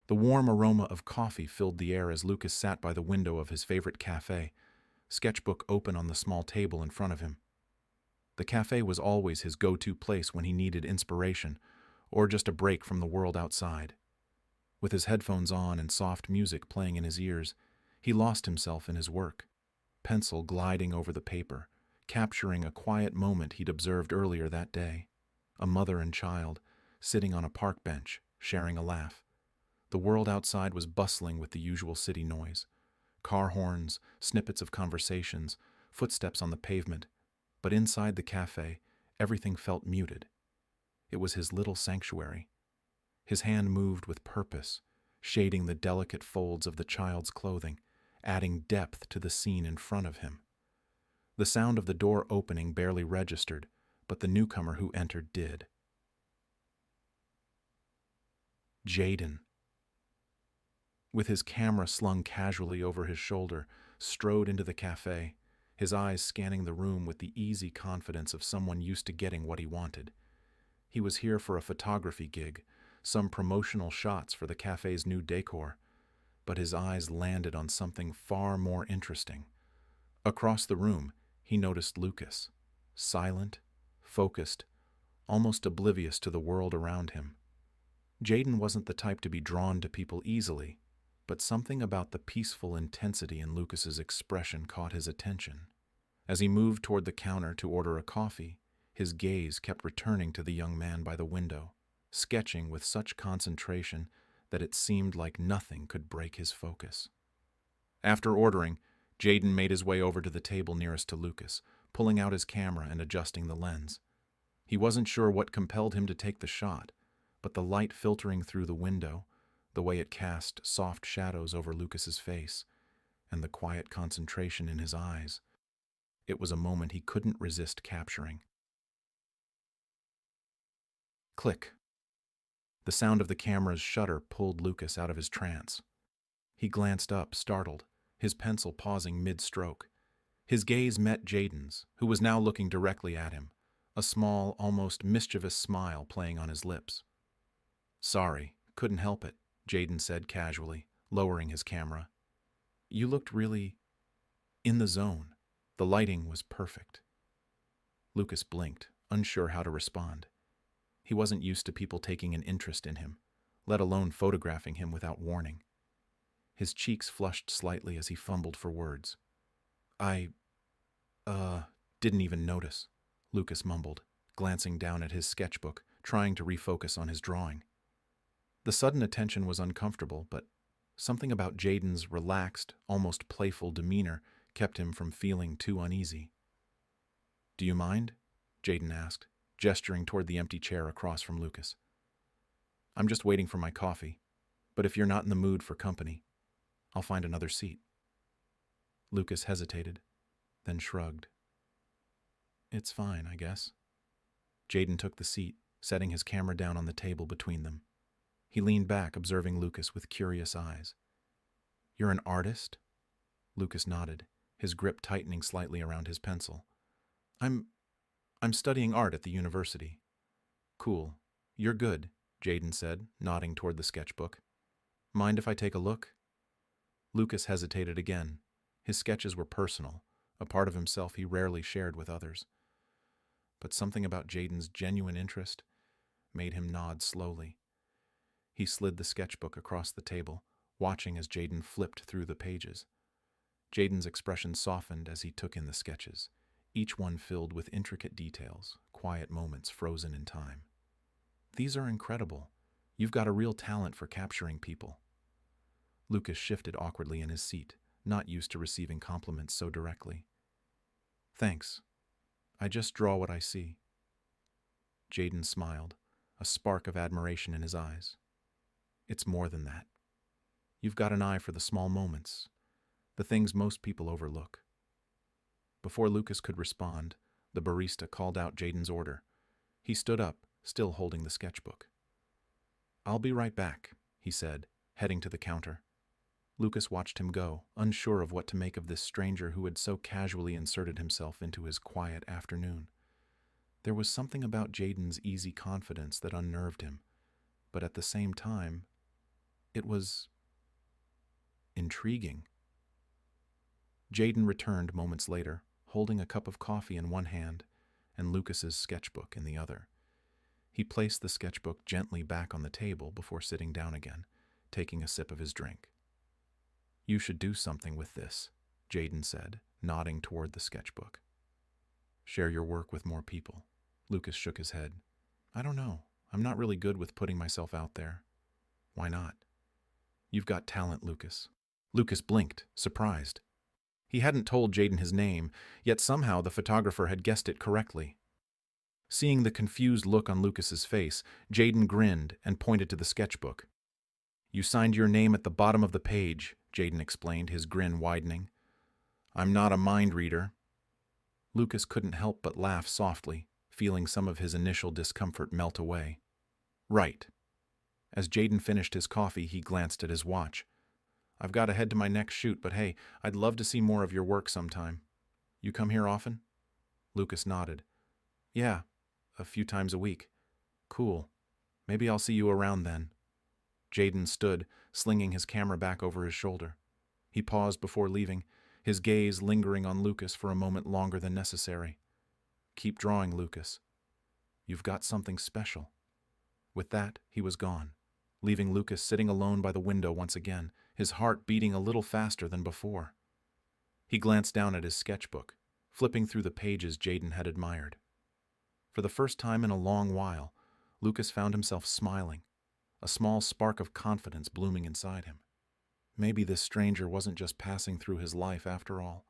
The warm aroma of coffee filled the air as Lucas sat by the window of his favorite cafe, sketchbook open on the small table in front of him. The cafe was always his go-to place when he needed inspiration or just a break from the world outside. With his headphones on and soft music playing in his ears, he lost himself in his work, pencil gliding over the paper, capturing a quiet moment he'd observed earlier that day. A mother and child, sitting on a park bench, sharing a laugh. The world outside was bustling with the usual city noise. Car horns, snippets of conversations, footsteps on the pavement. But inside the cafe, everything felt muted. It was his little sanctuary. His hand moved with purpose, shading the delicate folds of the child's clothing, adding depth to the scene in front of him. The sound of the door opening barely registered, but the newcomer who entered did. Jaden. With his camera slung casually over his shoulder, strode into the cafe, his eyes scanning the room with the easy confidence of someone used to getting what he wanted. He was here for a photography gig, some promotional shots for the cafe's new decor, but his eyes landed on something far more interesting. Across the room, he noticed Lucas, silent, focused, almost oblivious to the world around him. Jaden wasn't the type to be drawn to people easily, but something about the peaceful intensity in Lucas's expression caught his attention. As he moved toward the counter to order a coffee, his gaze kept returning to the young man by the window, sketching with such concentration that it seemed like nothing could break his focus. After ordering, Jaden made his way over to the table nearest to Lucas, pulling out his camera and adjusting the lens. He wasn't sure what compelled him to take the shot, but the light filtering through the window, the way it cast soft shadows over Lucas's face, and the quiet concentration in his eyes, it was a moment he couldn't resist capturing. Click. The sound of the camera's shutter pulled Lucas out of his trance. He glanced up, startled, his pencil pausing mid-stroke. His gaze met Jaden's, who was now looking directly at him, a small, almost mischievous smile playing on his lips. "Sorry, couldn't help it," Jaden said casually, lowering his camera. "You looked really in the zone. The lighting was perfect." Lucas blinked, unsure how to respond. He wasn't used to people taking an interest in him, let alone photographing him without warning. His cheeks flushed slightly as he fumbled for words. I didn't even notice," Lucas mumbled, glancing down at his sketchbook, trying to refocus on his drawing. The sudden attention was uncomfortable, but something about Jaden's relaxed, almost playful demeanor kept him from feeling too uneasy. "Do you mind?" Jaden asked, gesturing toward the empty chair across from Lucas. "I'm just waiting for my coffee, but if you're not in the mood for company, I'll find another seat." Lucas hesitated, then shrugged. "It's fine, I guess." Jaden took the seat, setting his camera down on the table between them. He leaned back, observing Lucas with curious eyes. "You're an artist?" Lucas nodded, his grip tightening slightly around his pencil. I'm studying art at the university." "Cool. You're good," Jaden said, nodding toward the sketchbook. "Mind if I take a look?" Lucas hesitated again. His sketches were personal, a part of himself he rarely shared with others. But something about Jaden's genuine interest made him nod slowly. He slid the sketchbook across the table, watching as Jaden flipped through the pages. Jaden's expression softened as he took in the sketches, each one filled with intricate details, quiet moments frozen in time. "These are incredible. You've got a real talent for capturing people." Lucas shifted awkwardly in his seat, not used to receiving compliments so directly. "Thanks. I just draw what I see." Jaden smiled, a spark of admiration in his eyes. "It's more than that. You've got an eye for the small moments, the things most people overlook." Before Lucas could respond, the barista called out Jaden's order. He stood up, still holding the sketchbook. "I'll be right back," he said, heading to the counter. Lucas watched him go, unsure of what to make of this stranger who had so casually inserted himself into his quiet afternoon. There was something about Jaden's easy confidence that unnerved him, but at the same time, It was intriguing. Jaden returned moments later, holding a cup of coffee in one hand and Lucas's sketchbook in the other. He placed the sketchbook gently back on the table before sitting down again, taking a sip of his drink. "You should do something with this," Jaden said, nodding toward the sketchbook. "Share your work with more people." Lucas shook his head. "I don't know. I'm not really good with putting myself out there." "Why not?" "You've got talent, Lucas." Lucas blinked, surprised. He hadn't told Jaden his name, yet somehow the photographer had guessed it correctly. Seeing the confused look on Lucas's face, Jaden grinned and pointed to the sketchbook. "You signed your name at the bottom of the page," Jaden explained, his grin widening. "I'm not a mind reader." Lucas couldn't help but laugh softly, feeling some of his initial discomfort melt away. "Right." As Jaden finished his coffee, he glanced at his watch. "I've got to head to my next shoot, but hey, I'd love to see more of your work sometime. You come here often?" Lucas nodded. "Yeah, a few times a week." "Cool. Maybe I'll see you around then." Jaden stood, slinging his camera back over his shoulder. He paused before leaving, his gaze lingering on Lucas for a moment longer than necessary. "Keep drawing, Lucas. You've got something special." With that, he was gone, leaving Lucas sitting alone by the window once again, his heart beating a little faster than before. He glanced down at his sketchbook, flipping through the pages Jaden had admired. For the first time in a long while, Lucas found himself smiling, a small spark of confidence blooming inside him. Maybe this stranger wasn't just passing through his life after all.